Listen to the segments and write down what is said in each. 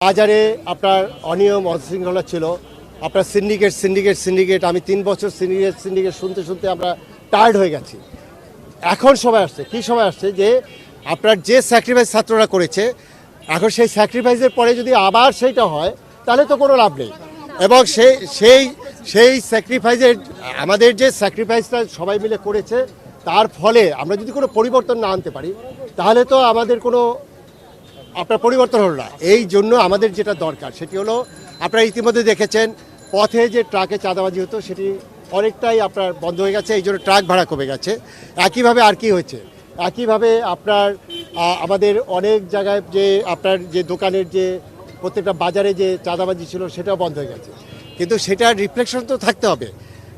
বাজারে আপনার অনিয়ম অশৃঙ্খলা ছিল। আপনার সিন্ডিকেট আমি 3 বছর সিন্ডিকেট শুনতে শুনতে আমরা টায়ার্ড হয়ে গেছি। এখন সময় আসছে, কি সময় আসছে যে আপনার যে স্যাক্রিফাইস ছাত্ররা করেছে, এখন সেই স্যাক্রিফাইসের পরে যদি আবার সেইটা হয় তাহলে তো কোনো লাভ নেই। এবং সেই স্যাক্রিফাইসের আমাদের যে স্যাক্রিফাইসটা সবাই মিলে করেছে, তার ফলে আমরা যদি কোনো পরিবর্তন না আনতে পারি তাহলে তো আমাদের কোনো আপনার পরিবর্তন হলো না। এই জন্য আমাদের যেটা দরকার সেটি হলো, আপনারা ইতিমধ্যে দেখেছেন পথে যে ট্রাকে চাঁদাবাজি হতো সেটি অনেকটাই আপনার বন্ধ হয়ে গেছে, এই জন্য ট্রাক ভাড়া কমে গেছে। একইভাবে আর কি হয়েছে, একইভাবে আপনার আমাদের অনেক জায়গায় যে আপনার যে দোকানের যে প্রত্যেকটা বাজারে যে চাঁদাবাজি ছিল সেটাও বন্ধ হয়ে গেছে। কিন্তু সেটার রিফ্লেকশন তো থাকতে হবে।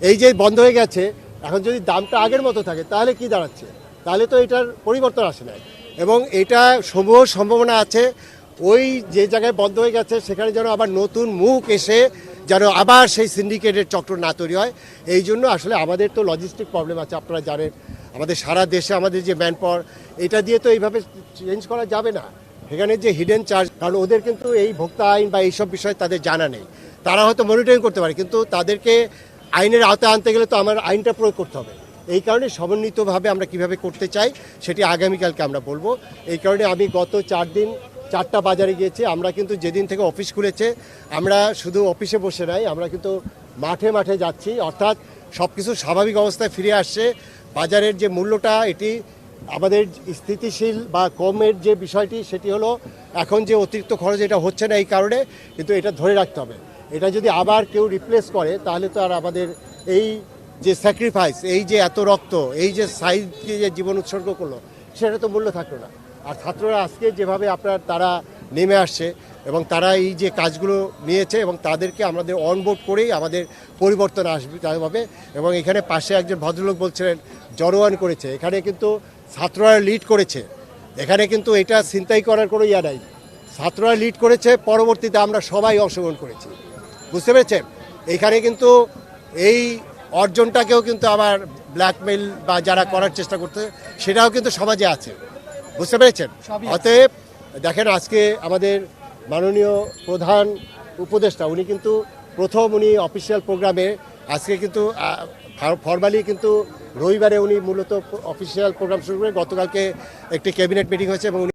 এই যে বন্ধ হয়ে গেছে, এখন যদি দামটা আগের মতো থাকে তাহলে কি দাঁড়াচ্ছে, তাহলে তো এটার পরিবর্তন আসে না। এবং এটা সমূহ সম্ভাবনা আছে ওই যে জায়গায় বন্ধ হয়ে গেছে সেখানে যেন আবার নতুন মুখ এসে যেন আবার সেই সিন্ডিকেটের চক্র না তৈরি হয়। এই জন্য আসলে আমাদের তো লজিস্টিক প্রবলেম আছে, আপনারা জানেন আমাদের সারা দেশে আমাদের যে ম্যান পাওয়ার, এটা দিয়ে তো এইভাবে চেঞ্জ করা যাবে না। এখানে যে হিডেন চার্জ, কারণ ওদের কিন্তু এই ভোক্তা আইন বা এইসব বিষয়ে তাদের জানা নেই। তারা হয়তো মনিটরিং করতে পারে, কিন্তু তাদেরকে আইনের আওতায় আনতে গেলে তো আমার আইনটা প্রয়োগ করতে হবে। এই কারণে সমন্বিতভাবে আমরা কিভাবে করতে চাই সেটি আগামীকালকে আমরা বলবো। এই কারণে আমি গত 4 দিন 4টা বাজারে গিয়েছি। আমরা কিন্তু যেদিন থেকে অফিস খুলেছে আমরা শুধু অফিসে বসে নাই, আমরা কিন্তু মাঠে মাঠে যাচ্ছি। অর্থাৎ সব কিছু স্বাভাবিক অবস্থায় ফিরে আসছে। বাজারের যে মূল্যটা এটি আমাদের স্থিতিশীল বা কমের যে বিষয়টি সেটি হলো, এখন যে অতিরিক্ত খরচ এটা হচ্ছে না এই কারণে, কিন্তু এটা ধরে রাখতে হবে। এটা যদি আবার কেউ রিপ্লেস করে তাহলে তো আর আমাদের এই যে স্যাক্রিফাইস, এই যে এত রক্ত, এই যে সাইডকে যে জীবন উৎসর্গ করলো সেটা তো মূল্য থাকলো না। আর ছাত্ররা আজকে যেভাবে আপনার তারা নেমে আসছে এবং তারা এই যে কাজগুলো নিয়েছে এবং তাদেরকে আমাদের অনবোর্ড করেই আমাদের পরিবর্তন আসবে হবে। এবং এখানে পাশে একজন ভদ্রলোক বলছিলেন জড়োয়ান করেছে, এখানে কিন্তু ছাত্ররা লিড করেছে। এখানে কিন্তু এটা ছিনতাই করার কোনো ইয়া নাই, ছাত্ররা লিড করেছে, পরবর্তীতে আমরা সবাই অংশগ্রহণ করেছি। বুঝতে পেরেছেন? এখানে কিন্তু এই অর্জনটাকেও কিন্তু আবার ব্ল্যাকমেইল বা যারা করার চেষ্টা করতে সেটাও কিন্তু সমাজে আছে। বুঝতে পেরেছেন? অতএব দেখেন আজকে আমাদের মাননীয় প্রধান উপদেষ্টা উনি কিন্তু প্রথম উনি অফিসিয়াল প্রোগ্রামে আজকে কিন্তু ফরমালি কিন্তু রবিবারে উনি মূলত অফিসিয়াল প্রোগ্রাম শুরু করে, গতকালকে একটি ক্যাবিনেট মিটিং হয়েছে এবং